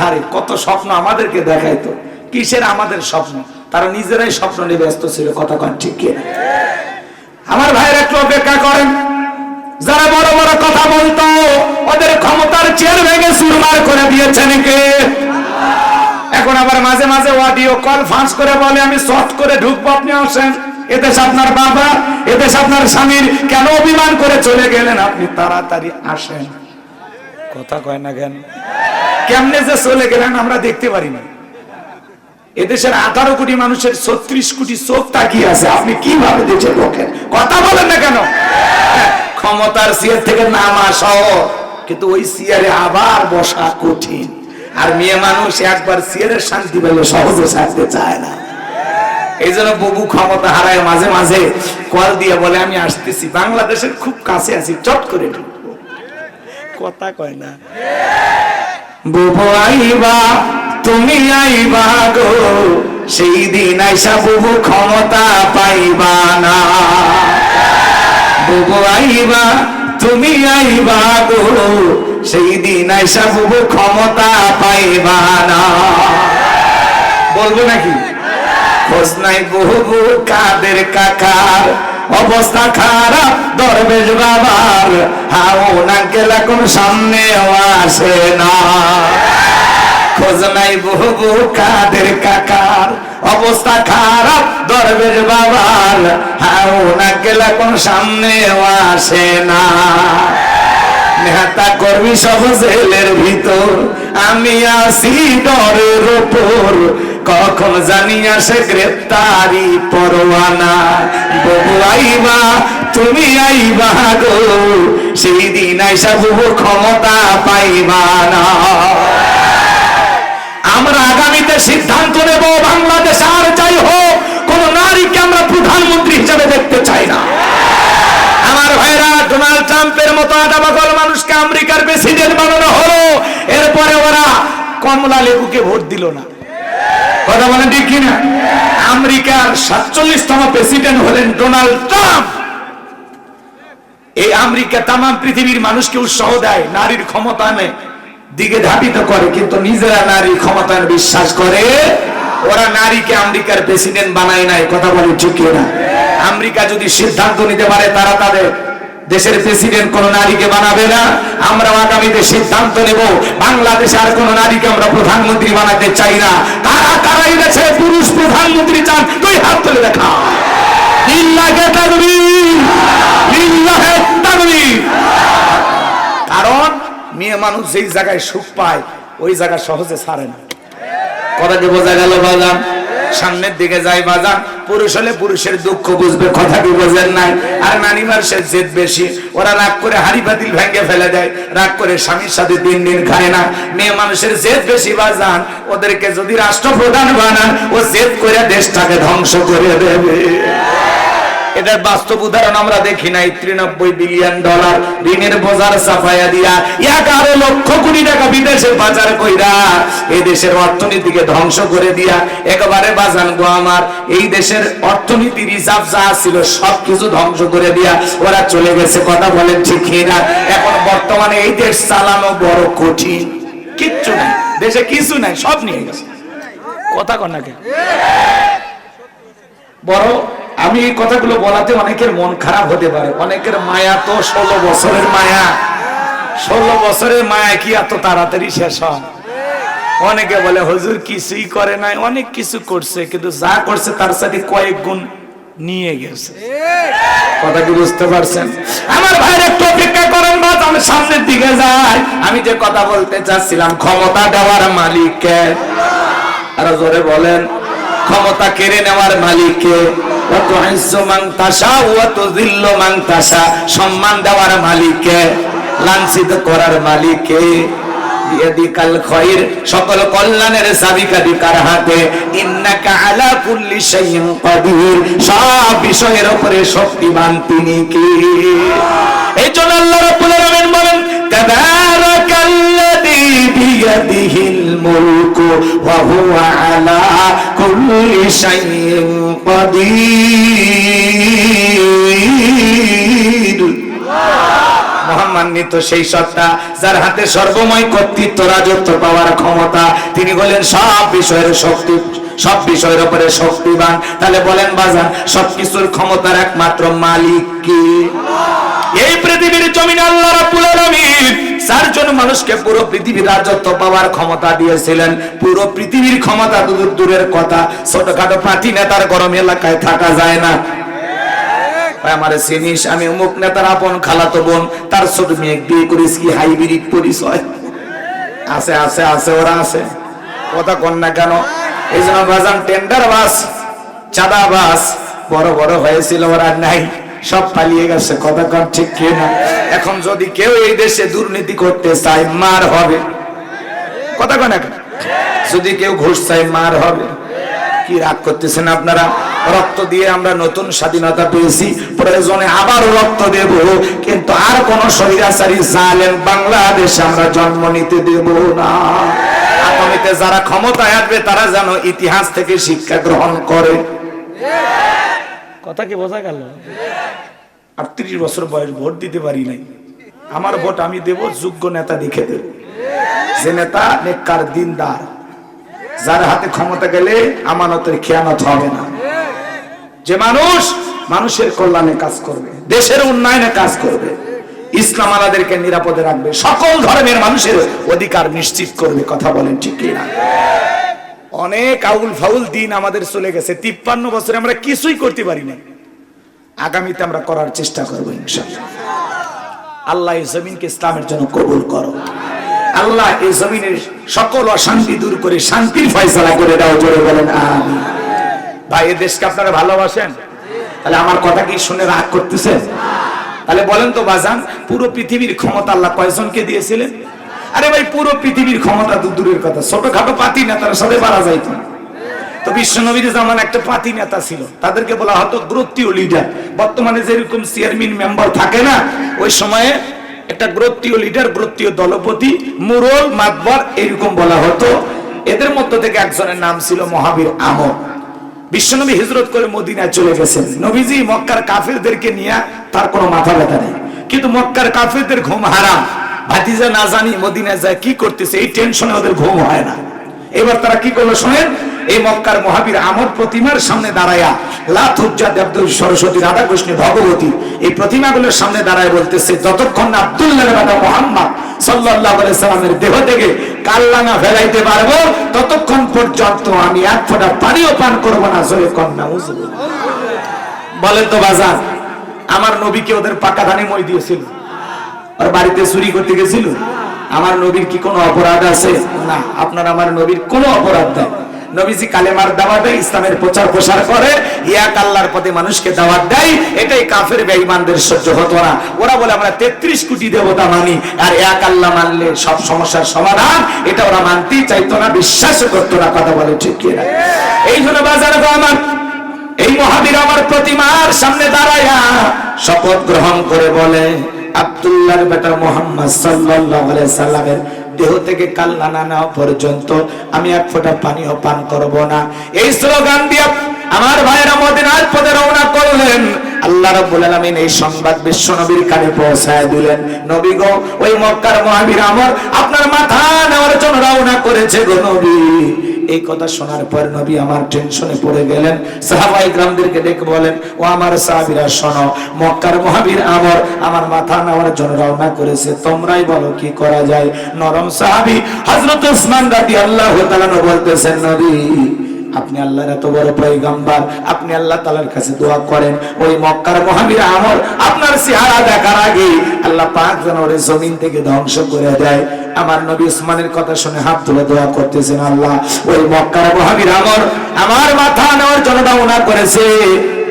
আরে কত স্বপ্ন আমাদেরকে দেখাইতো, কিসের আমাদের স্বপ্ন, তারা নিজেরাই স্বপ্ন নিয়ে ব্যস্ত ছিল। কথা কন ঠিক কি? আমার ভাইয়ের একটু অপেক্ষা করেন। যারা বড় বড় কথা বলতো ওদের ক্ষমতার চেয়ার ভেঙে চুরমার করে দিয়েছেন কে? এখন আবার মাঝে মাঝে অডিও কল ফাঁস করে বলে আমি শর্ট করে ঢুকবো, আপনি আসেন। এদেশ আপনার বাবা, এদেশ আপনার স্বামীর, কেন অভিমান করে চলে গেলেন? আপনি তাড়াতাড়ি আসেন। কথা কয় না কেন? কেমনে যে চলে গেলেন আমরা দেখতে পারি না। এদেশের 18 কোটি মানুষের 36 কোটি চোখ তাকিয়ে আছে, আপনি কিভাবে দেখে ঢোকেন? কথা বলেন না কেন? ক্ষমতার চেয়ার থেকে নামা সহজ, কিন্তু ওই চেয়ারে আবার বসা কঠিন। আর মেয়ে মানুষ একবার চেয়ারের শান্তি পেলে সহজে ছাড়তে চায় না। এই জন্য বুবু ক্ষমতা হারায় মাঝে মাঝে কল দিয়ে বলে আমি আসতেছি, বাংলাদেশের খুব কাছে আছি, চট করে ঢুকবো। কথা কয় না? বুবু আইবা, তুমি আইবা গো, সেই দিন আইসা বুবু ক্ষমতা পাইবা না। বুবু আইবা, তুমি আইবা গো, সেই দিন আইসা বুবু ক্ষমতা পাইবা না। বলবো নাকি? খোঁজ নাই বুবু কাদের কাকার, অবস্থা খারাপ দরবেশ বাবার, হাও না গেলা কোন সামনেও আসে না। খোঁজ নাই বুবু কাদের কাকার, অবস্থা খারাপ দরবেশ বাবার, হাও না গেলা কোন সামনেও আসে না। নেতা কর্মী সব জেলের ভিতর, আমি আসি ডরের উপর, কখন জানি আসে গ্রেপ্তারি পরোয়ানা। বুবু আইবা, তুমি আইবা গো, সেই দিন আইসা বুবু ক্ষমতা পাইবা না। আমরা আগামীতে সিদ্ধান্ত নেব, বাংলাদেশ আর যাই হোক কোন নারীকে আমরা প্রধানমন্ত্রী হিসেবে দেখতে চাই না। আমার ভাইরা, ডোনাল্ড ট্রাম্পের মতো আটাবাগল মানুষকে আমেরিকার প্রেসিডেন্ট বানানো হলো, এরপরে ওরা কমলা লেবুকে ভোট দিল না। কথা বলেন ঠিক কিনা? আমেরিকার 47তম প্রেসিডেন্ট হলেন ডোনাল্ড ট্রাম্প। এই আমেরিকা তাম পৃথিবীর মানুষকে উৎসাহ দেয়, নারীর ক্ষমতায়নের দিকে ধাবিত করে, কিন্তু নিজেরা নারীর ক্ষমতায়ন বিশ্বাস করে। ওরা নারীকে আমেরিকার প্রেসিডেন্ট বানায় নাই। কথা বলে ঠিক কিনা? আমেরিকা যদি সিদ্ধান্ত নিতে পারে তারা তাদের দেশের প্রেসিডেন্ট কোন নারীকে বানাবে না, আমরা আগামীতে সিদ্ধান্ত নেব বাংলাদেশে আর কোন নারীকে আমরা প্রধানমন্ত্রী বানাতে চাই না। কারা কারা এই দেশে পুরুষ প্রধানমন্ত্রী চান? তুই হাত তুলে দেখা। লিল্লাহে তাকবীর, লিল্লাহে তাকবীর। কারণ মেয়ে মানুষ যেই জায়গায় সুখ পায় ওই জায়গা সহজে ছাড়ে না। কথা কি বোঝা গেল বাজান? সামনের দিকে যাই বাজান, পুরুষ হলে পুরুষের দুঃখ বুঝবে, কথা কি বোঝেন নাই? আর নারী মানুষের জেদ বেশি, ওরা রাগ করে হাড়ি পাতিল ভেঙে ফেলে দেয়, রাগ করে স্বামীর সাথে দিন দিন খায় না। মেয়ে মানুষের জেদ বেশি বাজান, ওদেরকে যদি রাষ্ট্রপ্রধান বানান ও জেদ করে দেশটাকে ধ্বংস করে দেবে। এটার বাস্তব উদাহরণ আমরা দেখি নাই। $93 বিলিয়ন ঋণের বোঝার চাপাইয়া দিয়া 11 লক্ষ কোটি টাকা বিদেশে পাচার কইরা এই দেশের অর্থনীতিকে ধ্বংস করে দিয়া একেবারে বাজান গো আমার, এই দেশের অর্থনীতি রিজার্ভ যা ছিল সবকিছু ধ্বংস করে দিয়া ওরা চলে গেছে। কথা বলেন ঠিক না? এখন বর্তমানে এই দেশ চালানো বড় কঠিন। কিচ্ছু নাই দেশে, কিছু নাই, সব নিয়ে গেছে। কথা কন না কেন? বড় আমি এই কথাগুলো বলাতে অনেকের মন খারাপ হতে পারে। অনেকের মায়া তো 16 বছরের মায়া। 16 বছরের মায়া কি এত তাড়াতাড়ি শেষ হয়? অনেকে বলে হুজুর কিছুই করে নাই, অনেক কিছু করছে, কিন্তু যা করছে তার সাথে কয়েক গুণ নিয়ে গেছে। কথা কি বুঝতে পারছেন? আমার ভাইয়ের একটু অপেক্ষা করেন, বাদ আমি সামনের দিকে যাই। আমি যে কথা বলতে চাচ্ছিলাম, ক্ষমতা দেওয়ার মালিক কে? আরো জোরে বলেন। ক্ষমতা কেড়ে নেওয়ার মালিক কে? সম্মান দেওয়ার মালিক কে? লাঞ্ছিত করার মালিক কে? সকল কল্যাণের চাবিকাঠি কার হাতে? ইন্নাকা আলা কুল্লি শাইইন কাদির, সব বিষয়ের উপরে শক্তিমান তিনি কে? এই জন্য আল্লাহ রাব্বুল আলামিন বলেন, তাবারাকাল্লাযী বিয়াদিহিল মুলকু ওয়া হুয়া আলা কুল্লি শাইইন কাদির। মহামান্বিত সেই সত্তা যার হাতে সর্বময় কর্তৃত্ব রাজত্ব পাওয়ার ক্ষমতা, তিনি বলেন সব বিষয়ের শক্তি, সব বিষয়ের উপরে শক্তিবান। তাহলে বলেন বাজান, সবকিছুর ক্ষমতার একমাত্র মালিক কে? এই পৃথিবীর জমিনে আল্লাহ রাব্বুল আলামিন চারজন মানুষকে পুরো পৃথিবীর রাজত্ব পাওয়ার ক্ষমতা দিয়েছিলেন। পুরো পৃথিবীর ক্ষমতা দূরের কথা, ছোটখাটো পার্টি নেতার গরম এলাকায় থাকা যায় না। আমারে চিনিস, আমি অমুক নেতার আপন খালাতো বোন, তার ছোট মেয়ে বিয়ে করিস, কি হাইব্রিড পরিচয় আছে আছে আছে, ওরা আছে, কথা কন না কেন? এই জন্য বাজান টেন্ডার বাস, চাঁদা বাস বড় বড় হয়েছিল, ওরা নাই, সব পালিয়ে গেছে, কথা কন ঠিক কি না? এখন যদি কেউ এই দেশে দুর্নীতি করতে চায় মার হবে, কথা কন, যদি কেউ ঘুষ চায় মার হবে। কি রাগ করতেছেন আপনারা? রক্ত দিয়ে আমরা নতুন স্বাধীনতা পেয়েছি, প্রয়োজনে আবার রক্ত দেব, কিন্তু আর কোন স্বৈরাচারী জালেম বাংলাদেশে আমরা জন্ম নিতে দেব না। আগামীতে যারা ক্ষমতায় আসবে তারা যেন ইতিহাস থেকে শিক্ষা গ্রহণ করে। কথা কি বোঝা গেল? 38 বছর বয়স, ভোট দিতে পারি নাই। আমার ভোট আমি দেব যোগ্য নেতা দেখে দেব, যে নেতা নেককার দিনদার, যার হাতে ক্ষমতা গেলে আমানতের খেয়ানত হবে না, যে মানুষ মানুষের কল্যাণে কাজ করবে, দেশের উন্নয়নে কাজ করবে, ইসলাম আলাদেরকে নিরাপদে রাখবে, সকল ধর্মের মানুষের অধিকার নিশ্চিত করবে। কথা বলেন ঠিক কি না? অনেক আউল ফাউল দিন আমাদের চলে গেছে, 53 বছরে আমরা কিছুই করতে পারি না। আগামীতে আমরা করার চেষ্টা করবো ইনশাআল্লাহ। আল্লাহ এই জমিনকে ইসলামের জন্য কবুল করো। আল্লাহ এই জমিনের সকল অশান্তি দূর করে শান্তির ফয়সালা করে দাও, জোরে বলেন আমিন। ভাই, এই দেশকে আপনারা ভালোবাসেন? তাহলে আমার কথা কি শুনে রাগ করতেছেন? তাহলে বলেন তো বাজান, পুরো পৃথিবীর ক্ষমতা আল্লাহ কয়জনকে দিয়েছিলেন? আরে ভাই, পুরো পৃথিবীর ক্ষমতা দূরের কথা, ছোটখাটো পাতি নেতার সাথে পারা যাইত না। তো বিশ্বনবীর জামান একটা পাতি নেতা ছিল, তাদেরকে বলা হতো গোত্রীয় লিডার। বর্তমানে যেরকম চেয়ারম্যান মেম্বার থাকে না, ওই সময়ে একটা গোত্রীয় লিডার, গোত্রীয় দলপতি, মুরল, মাতবর এরকম বলা হতো। এদের মধ্য থেকে একজনের নাম ছিল মহাবীর আমর। বিশ্বনবী হিজরত করে মদিনায় চলে গেছেন। নবীজি মক্কার কাফেরদেরকে নিয়ে তার কোনো মাথা ব্যথা নেই, কিন্তু মক্কার কাফেরদের ঘুম হারাম। ভাতিজা না জানি মদিনায় যায় কি করতেছে, এই টেনশনে ওদের ঘুম হয় না। এবার তারা কি করলো শোনেন, এই মক্কার মহাবীর আমর প্রতিমার সামনে দাঁড়ায়া, লাত, উজ্জা, দেবদেবী, সরস্বতী, রাধাকৃষ্ণ, ভগবতী এই প্রতিমাগুলোর সামনে দাঁড়ায় বলতেছে, যতক্ষণ না আব্দুল্লাহ বেটা মুহাম্মদ সাল্লাল্লাহু আলাইহি সাল্লামের দেহ থেকে কাল্লা না ফেলাইতে পারবো, ততক্ষণ পর্যন্ত আমি এক ফোঁটা পানিও পান করবো না। জোরে কন্যা বলেন তো বাজার, আমার নবীকে ওদের পাকা ধানে মই দিয়েছিল, আর বাড়িতে চুরি করতে গেছিল। আমার নবীর কি কোনো অপরাধ আছে? না। আপনার আমার নবীর কোনো অপরাধ নেই। নবীজি কালেমার দাওয়াত দেয়, ইসলামের প্রচার প্রসার করে, এক আল্লাহর পথে মানুষকে দাওয়াত দেয়। এটাই কাফের বেঈমানদের সহ্য হতো না। ওরা বলে আমরা 33 কোটি দেবতা মানি, আর এক আল্লাহ মানলে সব সমস্যার সমাধান, এটা ওরা মানতেই চাইতো না, বিশ্বাসও করতো না। কথা বলে ঠিক কি না? এই জন্য বাজারে আমার এই মহাবীর আমার প্রতিমার সামনে দাঁড়ায়া শপথ গ্রহণ করে বলে, আব্দুল্লাহর বেটা মুহাম্মদ সাল্লাল্লাহু আলাইহি সাল্লামের দেহ থেকে কাল্লা না নেওয়া পর্যন্ত আমি এক ফোঁটা পানিও পান করব না। এই স্লোগান দিয়ে আমার ভাইয়েরা মদিনার পথে রওনা করলেন। আল্লাহ রাব্বুল আলামিন এই সংবাদ বিশ্ব নবীর কানে পৌঁছায় দিলেন, নবী গো, ওই মক্কার মহাবীর আমর আপনার মাথা নেওয়ার জন্য রওনা করেছে গো নবী। এই কথা শোনার পর নবী আমার টেনশনে পড়ে গেলেন। সাহাবায়ে কিরামদেরকে ডেকে বলেন, ও আমার সাহাবীরা শোনো, মক্কার মহাবীর আমর আমার মাথা নেওয়ার জন্য রওনা করেছে, তোমরাই বলো কি করা যায়। নরম সাহাবী হযরত ওসমান রাদিয়াল্লাহু তাআলা বলতেছেন, নবী আপনি আল্লাহর এত বড় পয়গম্বর, আপনি আল্লাহ তাআলার কাছে দোয়া করেন, ওই মক্কার মহাবীর আমর আপনার চেহারা দেখার আগে আল্লাহ পাক যেন ওরে জমিন থেকে ধ্বংস করে দেয়। আমার নবী ওসমানের কথা শুনে হাত তুলে দোয়া করতেছেন, আল্লাহ ওই মক্কার মহাবীর আমর আমার মাথা নেওয়ার জন্য রওনা করেছে,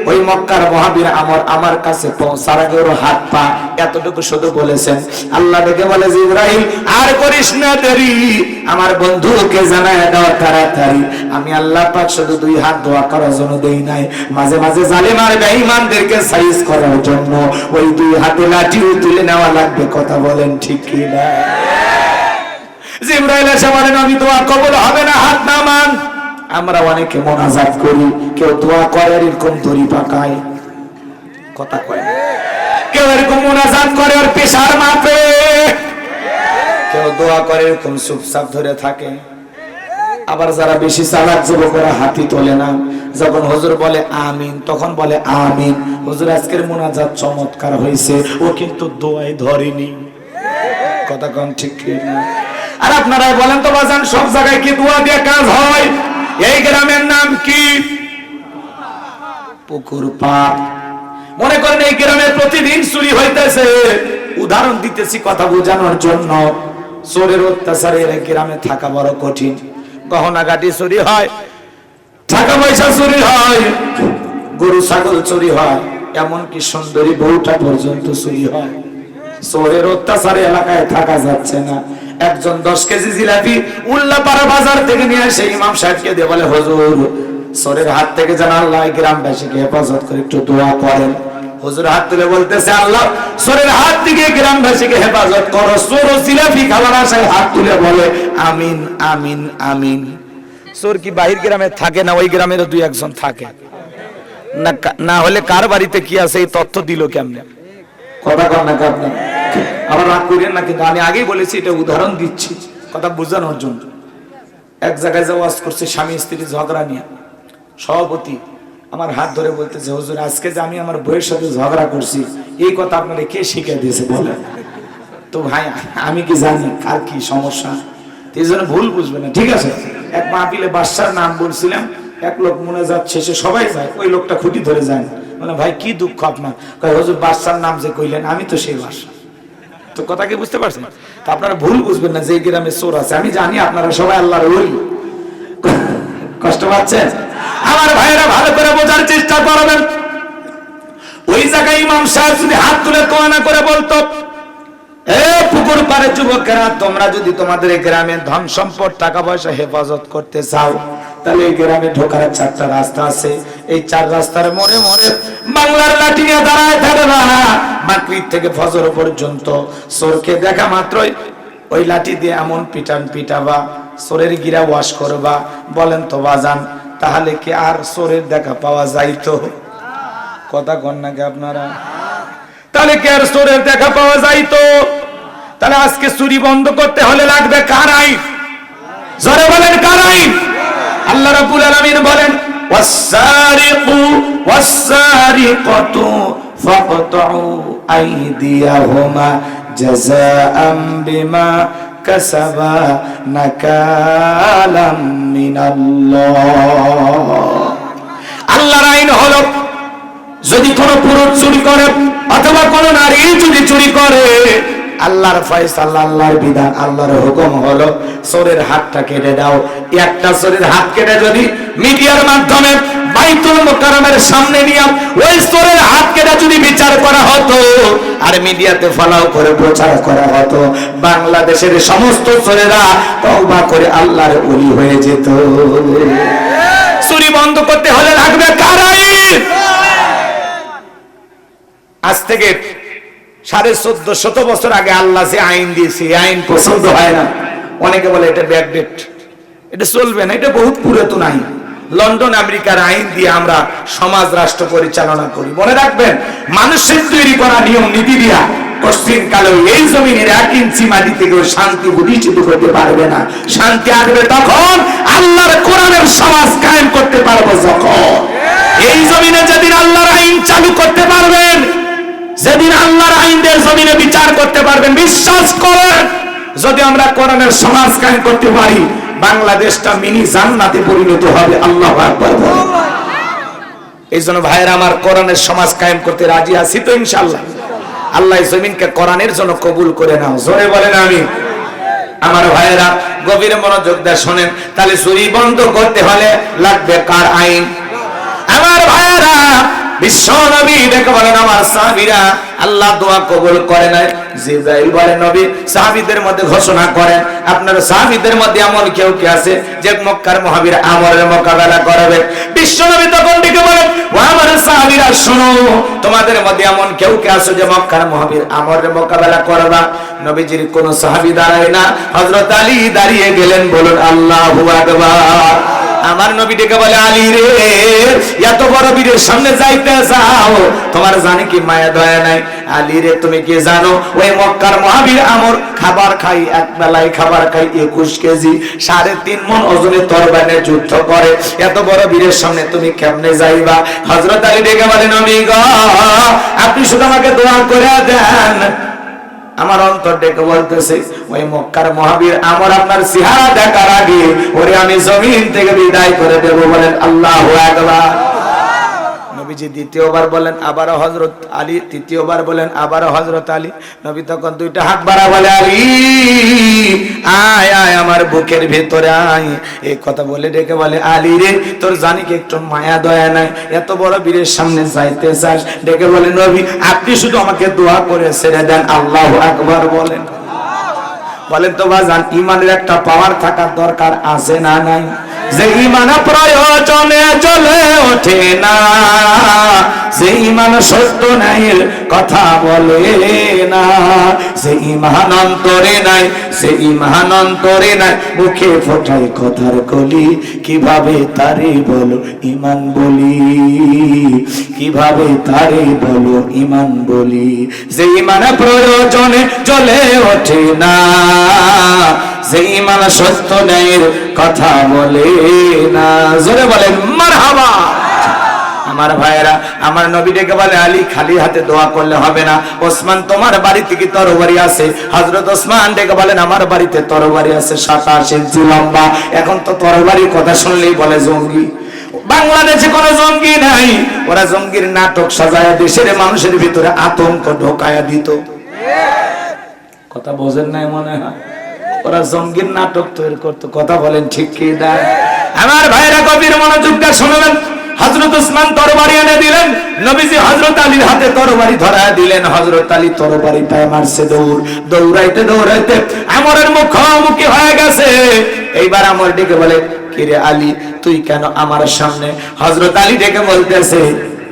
ওই মক্কার মহাবীর আমর আমার কাছে পৌঁছার আগে ওর হাত পা এতটুকু শুধু বলেছেন। আল্লাহ ডেকে বলে, জিবরাইল আর করিস না দেরি, আমার বন্ধুকে জানায় দাও তাড়াতাড়ি। আমি আল্লাহ পাক শুধু দুই হাত দোয়া করার জন্য দেই নাই, মাঝে মাঝে জালেম আর বেঈমানদেরকে সাইজ করার জন্য ওই দুই হাতে লাঠিও তুলে নেওয়া লাগবে। কথা বলেন ঠিক কি না? জিবরাইল এসে বলেন, আমি দোয়া কবুল হবে না, হাত নামান। আমরা অনেকে মোনাজাত করি, কেউ দোয়া করে এরকম দড়ি পাকায়, কথা কয়, কেউ এরকম মুনাজাত করে আর পেশার মাপে, কেউ দোয়া করে এরকম চুপচাপ ধরে থাকে। আবার যারা বেশি চালাক যুবকরা হাতি তোলে না, যখন হুজুর বলে আমিন তখন বলে আমিন। হুজুর আজকের মুনাজাত চমৎকার হয়েছে, ও কিন্তু দোয়াই ধরেনি। কথা কম ঠিক না? আর আপনারা বলেন তো বাজান, সব জায়গায় কি দোয়া দিয়ে কাজ হয়? এই গ্রামের নাম কি? পুকুর পাড়। মনে করেন এই গ্রামে প্রতিদিন চুরি হইতেছে, উদাহরণ দিতেছি কথা বোঝানোর জন্য। চোরের অত্যাচারে এই গ্রামে থাকা বড় কঠিন। গহনাগাটি চুরি হয়, টাকা পয়সা চুরি হয়, গরু ছাগল চুরি হয়, এমনকি সুন্দরী বউটা পর্যন্ত চুরি হয়। চোরের অত্যাচারে এলাকায় থাকা যাচ্ছে না। একজন 10 কেজি জিলাপি উল্লাপাড়া বাজার থেকে নিয়ে এসে ইমাম সাহেবকে দিয়ে বলে, হুজুর চোরের হাত থেকে যেন আল্লাহ গ্রামবাসীকে হেফাজত করে একটু দোয়া করেন। হুজুর হাত তুলে বলতেছে, আল্লাহ চোরের হাত থেকে গ্রামবাসীকে হেফাজত করো। চোর জিলাপি খাবার আশায় হাত তুলে বলে আমিন আমিন আমিন। চোর কি বাহির গ্রামে থাকে না? ওই গ্রামেরও 2-1 থাকে না। না হলে কার বাড়িতে কি আছে এই তথ্য দিল কেমনে? কথা কন না আপনার, আবার রাগ করেন না। কিন্তু আমি আগেই বলেছি, এটা উদাহরণ দিচ্ছি কথা বোঝানোর জন্য। এক জায়গায় যে ওয়াজ করছে স্বামী স্ত্রী ঝগড়া নিয়ে, সভাপতি আমার হাত ধরে বলতেছে, হুজুর আজকে যে আমি আমার বউয়ের সাথে ঝগড়া করছি, এই কথা আপনারা কে শিখিয়ে দিয়েছে বলেন তো? ভাই আমি কি জানি আর কি সমস্যা? এই জন্য ভুল বুঝবে না, ঠিক আছে? এক মাহফিলে বাদশার নাম বলছিলাম, এক লোক মুনাজাত শেষে সবাই যায়, ওই লোকটা খুঁটি ধরে যায়। মানে ভাই কি দুঃখ আপনার? কয় হুজুর বাদশার নাম যে কইলেন আমি তো সেই বাদশা। তো কথা কি বুঝতে পারছেন? তো আপনারা ভুল বুঝবেন না যে এই গ্রামে চোর আছে। আমি জানি আপনারা সবাই আল্লাহর ওলি। কষ্ট পাচ্ছেন? আমার ভাইরা ভালো করে বোঝার চেষ্টা করবেন। ওই জায়গায় ইমাম সাহেব যদি হাত তুলে দোয়া না করে বলতো, এ পুকুর পাড়ে যুবকেরা, তোমরা যদি তোমাদের এই গ্রামের ধন সম্পদ টাকা পয়সা হেফাজত করতে চাও, তাহলে এই গ্রামে ঢোকার 4টা রাস্তা আছে। এই 4 রাস্তার মোড়ে মোড়ে বাংলার লাঠি নিয়ে দাঁড়ায় থাকবা। মাগরিব থেকে ফজর পর্যন্ত চোরকে দেখা মাত্রই ওই লাঠি দিয়ে এমন পিটাবা, চোরের গিরা ওয়াশ করবা। বলেন তো বাজান, তাহলে কি আর চোরের দেখা পাওয়া যাইতো? কথা কন নাকি আপনারা? তাহলে কি আর চোরের দেখা পাওয়া যাইতো? তাহলে আজকে চুরি বন্ধ করতে হলে লাগবে কার আইন? জোরে বলেন কার আইন? আল্লাহ রাব্বুল আলামিন বলেন, ওয়াস-সারিকু ওয়াস-সারিকাতু ফাকতাউ আইদিয়াহুমা জাযাআম বিমা কাসাবা নাকালাম মিনাল্লাহ। আল্লাহর আইন হলো, যদি কোনো পুরুষ চুরি করে অথবা কোনো নারী যদি চুরি করে, আল্লাহর ফয়সালা, আল্লাহর বিধান, আল্লাহর হুকুম হলো চোরের হাতটা কেটে দাও। একটা চোরের হাত কেটে যদি মিডিয়ার মাধ্যমে বাইতুল মুকাররমের সামনে নিয়ে ওই চোরের হাত কেটে যদি বিচার করা হতো আর মিডিয়াতে ফলাও করে প্রচার করা হতো, বাংলাদেশের সমস্ত চোরেরা তওবা করে আল্লাহর ওলি হয়ে যেত। চুরি বন্ধ করতে হলে লাগবে কার আইন? আজ থেকে 1450 বছর আগে আল্লাহ যে আইন দিয়েছে, আইন পছন্দ হয় না। অনেকে বলে এটা ব্যাকডেট, এটা চলবে না, এটা বহুত পুরাতন আইন। লন্ডন আমেরিকার আইন দিয়ে আমরা সমাজ রাষ্ট্র পরিচালনা করি। মনে রাখবেন, মানুষের তৈরি করা নিয়ম নীতি দিয়া পশ্চিম কালেও এই জমিনের 1 ইঞ্চি মাটি থেকে শান্তি প্রতিষ্ঠিত করতে পারবে না। শান্তি আসবে তখন আল্লাহর কোরআনের সমাজ কায়েম করতে পারবো যখন। এই জমিনে যেদিন আল্লাহর আইন চালু করতে পারবেন, যেদিন আল্লাহর আইনদের জমিনে বিচার করতে পারবেন, বিশ্বাস করেন, যদি আমরা কোরআনের সমাজ কায়েম করতে পারি, বাংলাদেশটা মিনি জান্নাতে পরিণত হবে। আল্লাহু আকবার। এই জন্য ভাইয়েরা আমার, কোরআনের সমাজ কায়েম করতে রাজি আছি তো ইনশাআল্লাহ। আল্লাহ জমিনকে কোরআনের জন্য কবুল করে নাও। জোরে বলেন আমিন। আমার ভাইয়েরা গভীর মনোযোগ দিয়ে শোনেন, তাহলে চুরি বন্ধ করতে হলে লাগবে কার আইন? আমার ভাইয়েরা, বিশ্ব নবী দেখে বলেন, আমার সাহাবীরা আল্লাহ দোয়া কবুল করে নাই। জিবরাইল বলে, নবী সাহাবীদের মধ্যে ঘোষণা করেন, আপনার সাহাবীদের মধ্যে এমন কেউ কি আছে যে মক্কার মহাবীর আমরের মোকাবেলা করবে? বিশ্ব নবী তখন ডেকে বলেন, ও আমার সাহাবীরা শোনো, তোমাদের মধ্যে এমন কেউ কি আছে যে মক্কার মহাবীর আমরের মোকাবেলা করবা? নবীজির কোন সাহাবী দাঁড়ায় না, হযরত আলী দাঁড়িয়ে গেলেন। বলুন আল্লাহু আকবার। আমার নবী ডেকে বলে আলী রে এত বড় বীরের সামনে যাইতে যাও তোমার জানি কি মায়া দয়া নাই আলী রে তুমি কি জানো ওই মক্কার মহাবীর আমর খাবার খাই এক বেলায় খাবার খাই 21 কেজি 3.5 মণ ওজনে তরবারি যুদ্ধ করে এত বড় বীরের সামনে তুমি কেমনে যাইবা হযরত আলী ডেকে বলে নবী গো আপনি শুধু আমাকে দোয়া করে দেন আমার অন্তর ডেকে বলতেছে ওই মক্কার মহাবীর আমর আপনার চেহারা দেখার আগে ওরে আমি জমিন থেকে বিদায় করে দেব বলেন আল্লাহু আকবার নবীজি দ্বিতীয়বার বলেন আবারো হযরত আলী তৃতীয়বার বলেন আবারো হযরত আলী নবী তখন দুইটা হাত বাড়া বলে আলী আয় আয় আমার বুকের ভিতরে আয় এই কথা বলে ডেকে বলে আলী রে তোর জানি কি একটু মায়া দয়া নাই এত বড় বীরের সামনে যাইতে চাস ডেকে বলে নবী আপনি শুধু আমাকে দোয়া করে ছেড়ে দেন আল্লাহু আকবার বলেন বলেন তো বাজান ঈমানের একটা পাওয়ার থাকার দরকার আছে না নাই যে ঈমান প্রয়োজনে চলে ওঠে না যে ঈমান সত্য নাই কথা বলে না যে ঈমান অন্তরে নাই সে ঈমান অন্তরে নাই মুখে ফোটায় কথার কলি কিভাবে তারে বলো ঈমান বলি কিভাবে তারে বলো ঈমান বলি যে ঈমান প্রয়োজনে চলে ওঠে না যে ঈমান সত্য নাই কথা বলে না জোরে বলেন মারহাবা আমার ভাইরা আমার নবী ডেকে বলে আলী খালি হাতে দোয়া করলে হবে না ওসমান তোমার বাড়িতে কি তরবারি আছে হযরত ওসমান ডেকে বলেন আমার বাড়িতে তরবারি আছে 27 ইঞ্চি লম্বা এখন তো তরবারির কথা শুনলেই বলে জঙ্গি বাংলাদেশে কোনো জঙ্গি নাই ওরা জঙ্গির নাটক সাজায় দেশের মানুষের ভিতরে আতঙ্ক ঢোকায়া দিত কথা বোঝেন নাই মনে হয় ওরা জঙ্গির নাটক তৈরি করতো কথা বলেন ঠিক কি না আমার ভাইরা গভীর মনোযোগটা শুনবেন হযরত ওসমান তরবারি এনে দিলেন নবীজি হযরত আলীর হাতে তরবারি ধরায় দিলেন হযরত আলী তরবারিটায় মারছে দৌড়াইতে দৌড়াইতে আমরের মুখোমুখি হয়ে গেছে এইবার আমর ডেকে বলে কিরে আলী তুই কেন আমার সামনে হযরত আলী ডেকে বলতেছে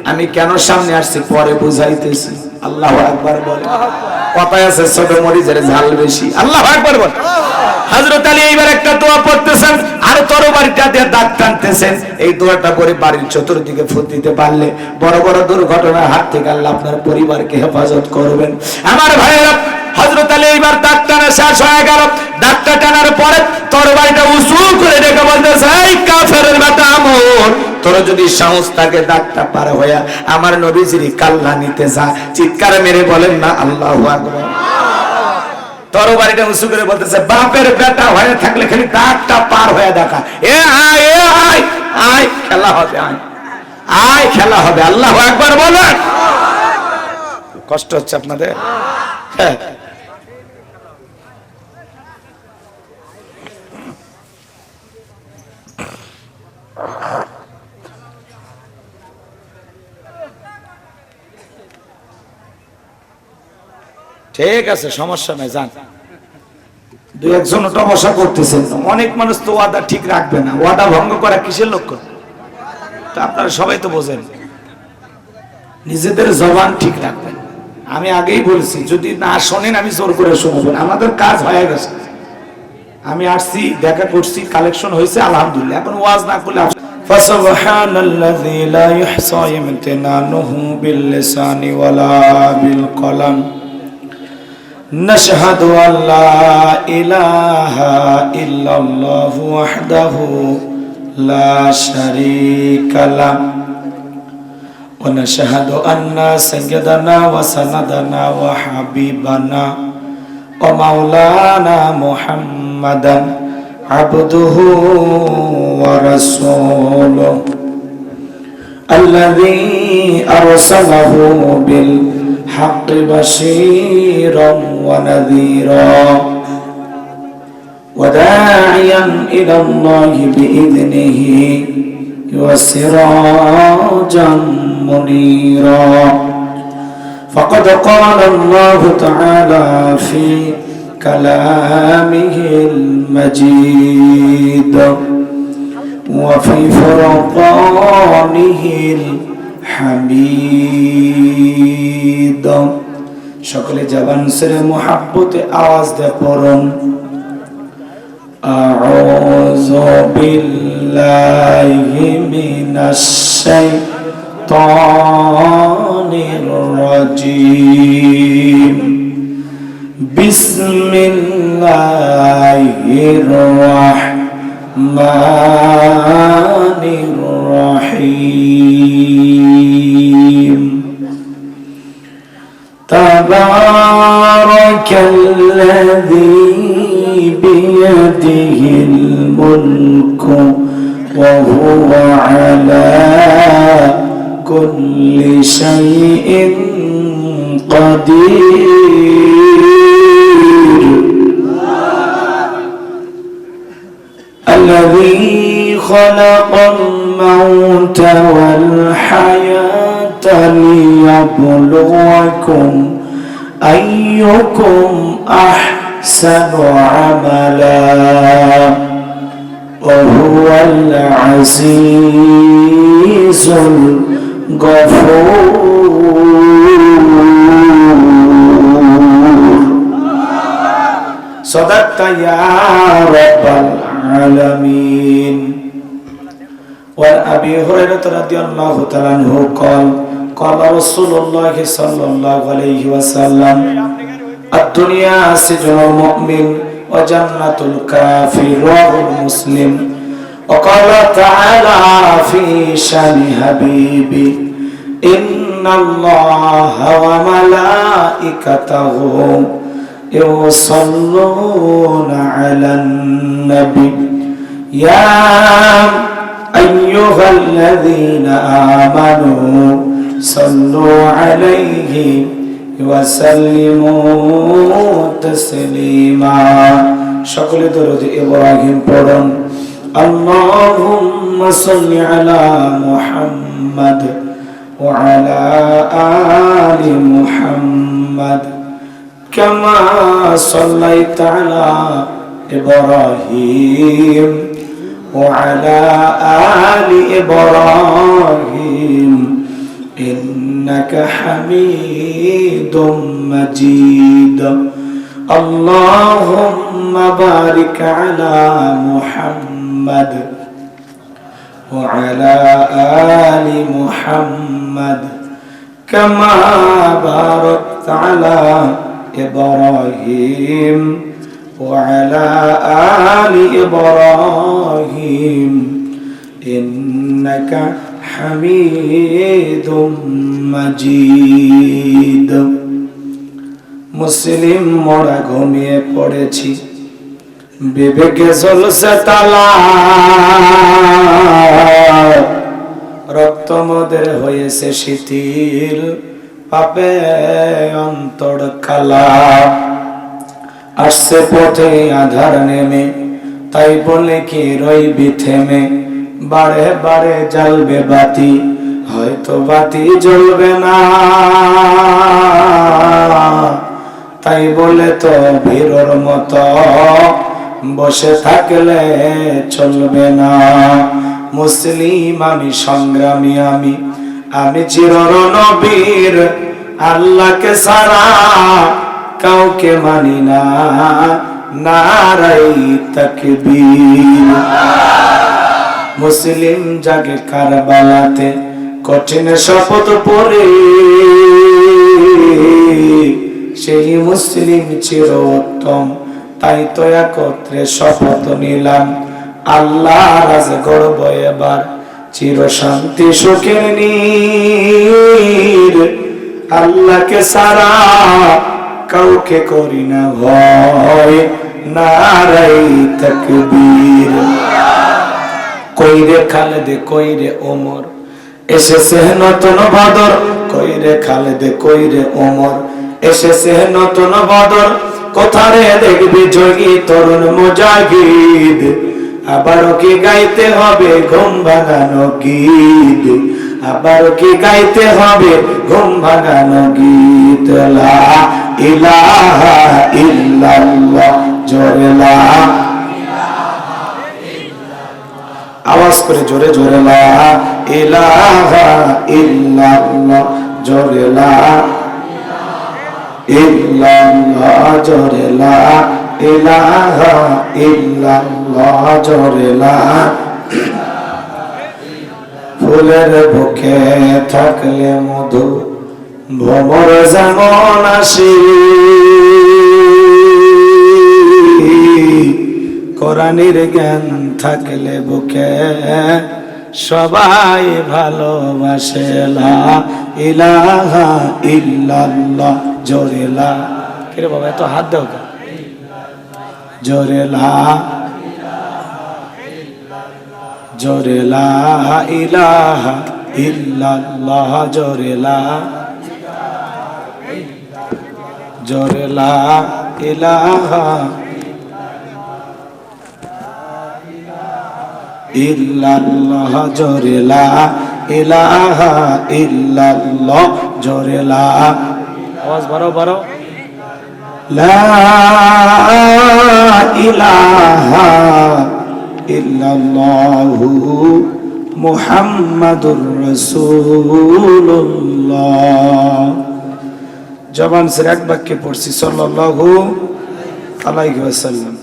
আমি কেন সামনে আসছি পরে বুঝাইতেছি আল্লাহু আকবার বলে কথায় আছে ছোট মরিচের ঝাল বেশি আল্লাহু আকবার বলে হযরত আলী এইবার একটা দোয়া পড়তেছেন আর তরবারিটা দিয়ে দাগ টানতেছেন এই দোয়াটা করে বাড়ির চতুর্দিকে ফুট দিতে পারলে বড় বড় দুর্ঘটনার হাত থেকে আল্লাহ আপনার পরিবারকে হেফাজত করবেন আমার ভাইয়েরা হযরত আলী এইবার দাগ টানা শেষ হয়ে গেল দাগটা টানার পরে তরবারিটা উঁচু করে রেখে বলতেছে এই কাফেরের বেটা আমর তোর যদি সাহস থাকে দাগটা পার হইয়া আমার নবীজির কাল্লা নিতে যা চিৎকার মেরে বলেন না আল্লাহু আকবার তরবারিটা উঁচু করে বলতেছে বাপের বেটা হয়ে থাকলে খালি দাগটা পার হয়ে দেখা এ আয় আয় আয় খেলা হবে আয় আয় খেলা হবে আল্লাহু আকবার বলেন কষ্ট হচ্ছে আপনাদের হ্যাঁ ঠিক আছে সমস্যা নাই যান দুই একজন তমাশা করতেছেন অনেক মানুষ তো ওয়াদা ঠিক রাখবে না ওয়াদা ভঙ্গ করা কিসের লক্ষ্য তা আপনারা সবাই তো বোঝেন নিজেদের জবান ঠিক রাখবেন আমি আগেই বলছি যদি না শোনেন আমি জোর করে শোনাবেন আমাদের কাজ হয়ে গেছে আমি আসছি দেখা করছি কালেকশন হয়েছে আলহামদুলিল্লাহ এখন ওয়াজ না করলে ফাসুবহানাল্লাযী লা ইহসা ইমতিনানুহু বিল লিসানি ওয়ালা বিল কলম نشهد أن لا إله إلا الله وحده لا شريك له ونشهد أن سيدنا وسندنا وحبيبنا ومولانا محمدا عبده ورسوله الذي أرسله بالحق بشيرا ونذيرا وداعيا إلى الله بإذنه وسراجا منيرا فقد قال الله تعالى في كلامه المجيد وفي فرقانه الحميد সকলে জবান সেরে মুহাব্বতে আওয়াজ দিয়ে পড়ুন আউযু বিল্লাহি بالله من الشيطان الرجيم بسم الله الرحمن الرحيم تبارك الذي بيده الملك وهو على كل شيء قدير الذي خلق الموت والحياة ليبلوكم أيكم أحسن عملا وهو العزيز الغفور صدقت يا رب العالمين. وعن أبي هريرة رضي الله تعالى عنه قال قال رسول الله صلى الله عليه وسلم الدنيا سجن المؤمن وجنة الكافر رواه مسلم. وقال تعالى في شان حبيبي إن الله وملائكته يصلون على النبي يا أيها الذين آمنوا صلوا عليه وسلموا تسليما. সকলে দরুদ ইব্রাহিম পড়ুন। اللهم صل على محمد وعلى آل محمد كما صليت على إبراهيم وعلى آل إبراهيم إنك حميد مجيد. اللهم بارك على محمد وعلى آل محمد كما باركت على إبراهيم وعلى آل إبراهيم إنك حميد مجيد. মুসলিম মোরা ঘুমিয়ে পড়েছি, বিবেকে জ্বলছে তালা, রক্ত মোদের হয়েছে শিথিল, পাপে অন্তর কালা। আসছে পথে আধার নেমে, তাই বলে কি রইবি থেমে, বারে বারে জ্বলবে বাতি, হয়তো বাতি জ্বলবে না। তাই বলে তো ভীরর মতো বসে থাকলে চলবে না। মুসলিম আমি, সংগ্রামী আমি, আমি চিররণবীর, আল্লাহকে ছাড়া কাউকে মানি না, নারাই তাকবীর। মুসলিম জাগে কারবালাতে, কঠিন শপথ পড়ে, সেই মুসলিম চিরোত্তম, তাই তো একত্রে শপথ নিলাম, আল্লাহ রাজ গড়ব এবার চির শান্তি সুখের নীর। আল্লাহকে ছাড়া কাউকে করি না ভয়, নারাই তাকবীর। কইরে খালেদে কইরে ওমর, এসেছে নতুন বদর, কইরে খালেদে কইরে ওমর, এসেছে নতুন বদর। কোথারে দেখবি জগি তরুণ মুজাহিদ, আবারও কি গাইতে হবে ঘুম ভাঙানো গীত, আবারও কি গাইতে হবে ঘুম ভাঙানো গীত। লা ইলাহা ইল্লাল্লাহ, জোরে লা, আওয়াজ করে জোরে জোরে লা ইলাহা ইল্লাল্লাহ, জোরে লা ইল্লাল্লাহ, জোরে লা ইলাহা ইল্লাল্লাহ, জোরে লা। ফুলের বুকে থাকলে মধু ভ্রমর যেমন আসি, কোরআনের জ্ঞান থাকলে বুকে সবাই ভালোবাসে। লা ইলাহা ইল্লাল্লাহ, জোরে লা, কিরে বাবা এত হাত দাও কেন? জোরে লা, জোরে লা ইলাহা ইল্লাল্লাহ, জোরে লা, জোরে লা ইলাহা ইল্লাল্লাহ, জোরে লা ইলাহা ইল্লাল্লাহ, জোরে লা, আওয়াজ বাড়াও বাড়াও, লা ইলাহা ইল্লাল্লাহু মুহাম্মাদুর রাসূলুল্লাহ। জবান से এক বাক্যে পড়ছি সাল্লাল্লাহু আলাইহি ওয়াসাল্লাম।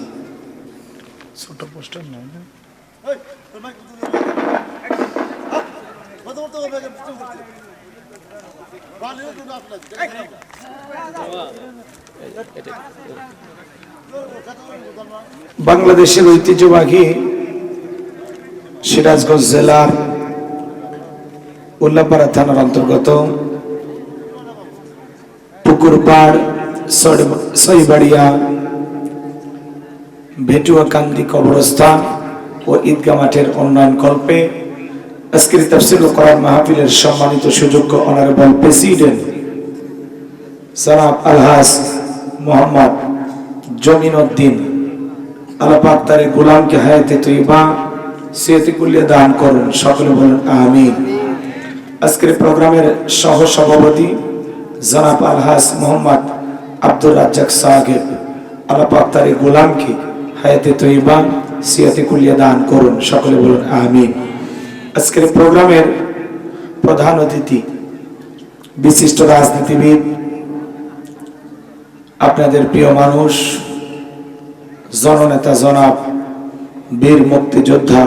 ছোট পোস্টার না, বাংলাদেশের ঐতিহ্যবাহী সিরাজগঞ্জ জেলার উল্লাপাড়া থানার অন্তর্গত পুকুরপাড় সইবাড়িয়া ভেটুয়াকান্দি কবরস্থান ও ঈদগাহ মাঠের উন্নয়ন কল্পে আজকের তাফসীর ও কোরআন মাহফিলের সম্মানিত সুযোগ্য অনারেবল প্রেসিডেন্ট জনাব আলহাজ মোহাম্মদ জমিন উদ্দিন, আল্লাহ পাক তার গোলামকে হায়াতে তৈয়বা সিয়াতে কুল্লিয়া দান করুন, সকলে বলুন আমিন। আজকের প্রোগ্রামের সহ সভাপতি জনাব আলহাজ মোহাম্মদ আব্দুর রাজ্জাক সাহেব, আল্লাহ পাক তার গোলামকে হায়াতে তৈয়বা সিয়াতে কুল্লিয়া দান করুন, সকলে বলুন আমিন। আজকের প্রোগ্রামের প্রধান অতিথি বিশিষ্ট রাজনীতিবিদ, আপনাদের প্রিয় মানুষ, জননেতা জনাব বীর মুক্তিযোদ্ধা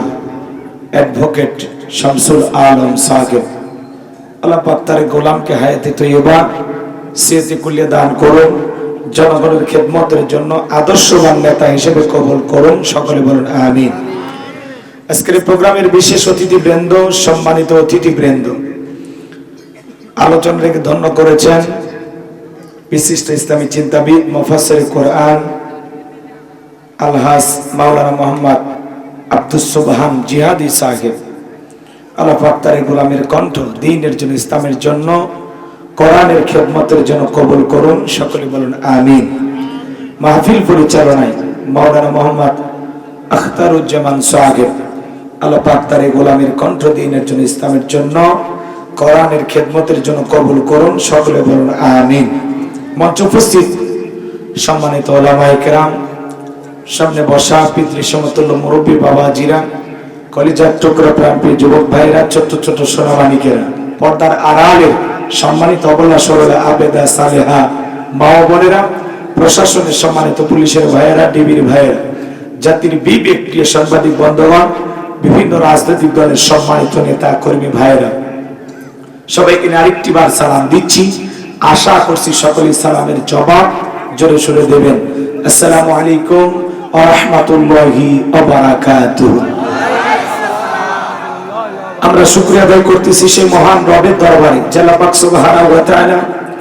অ্যাডভোকেট শামসুল আলম সাহেব, আল্লাহ পাক তার গোলামকে হায়াতে তৈয়বা সিয়াতে কুল্লিয়া দান করুন, জনগণের খেদমতের জন্য আদর্শবান নেতা হিসেবে কবুল করুন, সকলে বলুন আমিন। আজকের প্রোগ্রামের বিশেষ অতিথিবৃন্দ, সম্মানিত অতিথিবৃন্দ, আলোচনা রেখে ধন্য করেছেন বিশিষ্ট ইসলামী চিন্তাবিদ মুফাসসির কোরআন আলহাজ মাওলানা মোহাম্মদ আব্দুস সুবহান জিহাদি সাহেব, আল্লাহ পাক তার গোলামের কণ্ঠ দ্বীনের জন্য, ইসলামের জন্য, কোরআনের খেদমতের জন্য কবুল করুন, সকলে বলুন আমিন। মাহফিল পরিচালনায় মাওলানা মোহাম্মদ আখতারুজ্জামান সাহেব, আল্লাহ পাক তার গোলামের কণ্ঠ দ্বীনের জন্য, ইসলামের জন্য, কোরআনের খেদমতের জন্য কবুল করুন, সকলে বলুন আমিন। মঞ্চ উপস্থিত সম্মানিত ওলামায়ে কেরাম, সামনে বসা পিতৃ সমতুল্য মুরব্বী বাবাজিরা, কলিজার টুকরা প্রাণপ্রিয় যুবক ভাইরা, ছোট্ট ছোট সোনামানিকেরা, পর্দার আড়ালের সম্মানিত অবলা সরলা আবেদা সালেহা মা ও বোনেরা, প্রশাসনের সম্মানিত পুলিশের ভাইয়েরা, ডিবির ভাইয়েরা, জাতির বিবেক প্রিয় সাংবাদিক বন্ধুগণ, বিভিন্ন রাজনৈতিক দলের সম্মানিত নেতা কর্মী ভাইয়েরা, সবাইকে আরেকটি বার সালাম দিচ্ছি। আশা করছি সকলেই সালামের জবাব জোরে সোরে দেবেন। আসসালামু আলাইকুম ওয়া রাহমাতুল্লাহি ওয়া বারাকাতুহু। আমরা শুকরিয়া আদায় করতেছি সেই মহান রবের দরবারে, আল্লাহ পাক সুবহানাহু ওয়া তাআলা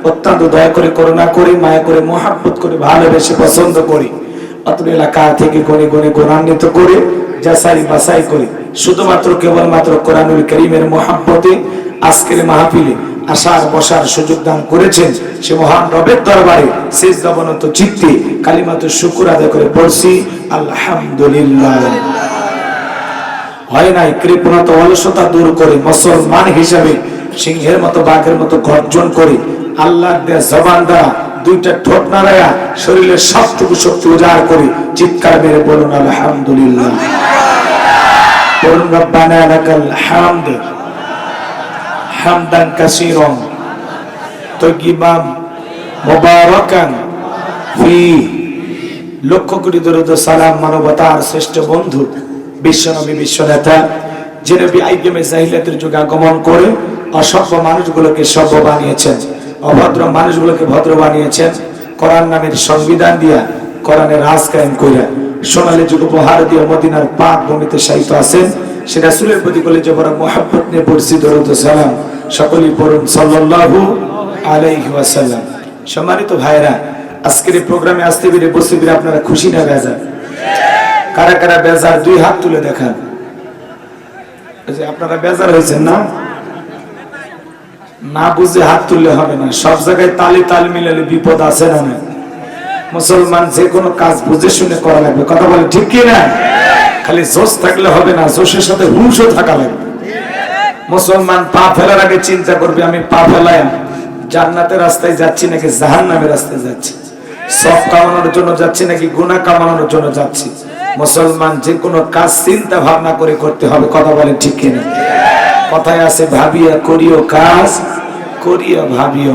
অত্যন্ত দয়া করে, করুণা করে, মায়া করে, মহব্বত করে, ভালোবেসে, পছন্দ করে, অত্র এলাকা থেকে গনে গনে গুণান্বিত করে, যাচাই বাছাই করে, শুধুমাত্র কেবলমাত্র কোরআনুল কারীমের মহব্বতে আজকের মাহফিলে আসার বসার সুযোগ দান করেছেন। সে মহান রবের দরবারে সিজদাবনত চিত্তে কালিমাতু শুকর আদায় করে পড়ছি আলহামদুলিল্লাহ। হয় নাই কৃপণতা অলসতা দূর করে মুসলমান হিসাবে সিংহের মতো বাঘের মতো গর্জন করে আল্লাহর দেয়া জবান দ্বারা দুইটা ঠোঁট নাড়ায়া শরীরের সবটুকু শক্তি উজাড় করে চিৎকার মেরে বলুন আলহামদুলিল্লাহ। বলুন রব্বানা লাকাল হামদ হামদান কাসীরান তাইয়িবান মুবারাকান ফি। লক্ষ কোটি দরুদ সালাম মানবতার শ্রেষ্ঠ বন্ধু বিশ্বনবী, বিশ্বনেতা যে নবী আইকেমে জাহিলিয়াতের যুগে আগমন করে অসভ্য মানুষগুলোকে সভ্য বানিয়েছেন, অভদ্র মানুষগুলোকে ভদ্র বানিয়েছেন, কোরআন নামের সংবিধান দিয়া কোরআনের রাজ কায়েম কইরা সোনালী যুগ উপহার দিয়ে মদিনার পাক ভূমিতে শায়িত আছেন। সে রাসূলের প্রতি কলেজে বড় মহব্বত নিয়ে পড়ছি দরুদ ও সালাম, সকলেই পড়ুন সাল্লাল্লাহু আলাইহি ওয়াসাল্লাম। সম্মানিত ভাইরা, আজকের এই প্রোগ্রামে আসতে পেরে বসতে পেরে আপনারা খুশি না বেজার? কারা কারা বেজার দুই হাত তুলে দেখান। আপনারা বেজার হয়েছেন না? না বুঝে হাত তুললে হবে না, সব জায়গায় তালি তাল মিলালে বিপদ আছে না? না, মুসলমান যে কোনো কাজ বুঝে শুনে করা লাগবে, কথা বলে ঠিক কি না? খালি জোশ থাকলে হবে না, জোশের সাথে হুঁশও থাকা লাগবে। মুসলমান পা ফেলার আগে চিন্তা করবে আমি পা ফেলাম জান্নাতের রাস্তায় যাচ্ছি নাকি জাহান্নামের রাস্তায় যাচ্ছি, সব কামানোর জন্য যাচ্ছি নাকি গুনাহ কামানোর জন্য যাচ্ছি। মুসলমান যে কোনো কাজ চিন্তা ভাবনা করে করতে হবে, কথা বলে ঠিক কিনা? কথায় আছে ভাবিয়া করিও কাজ, করিয়া ভাবিও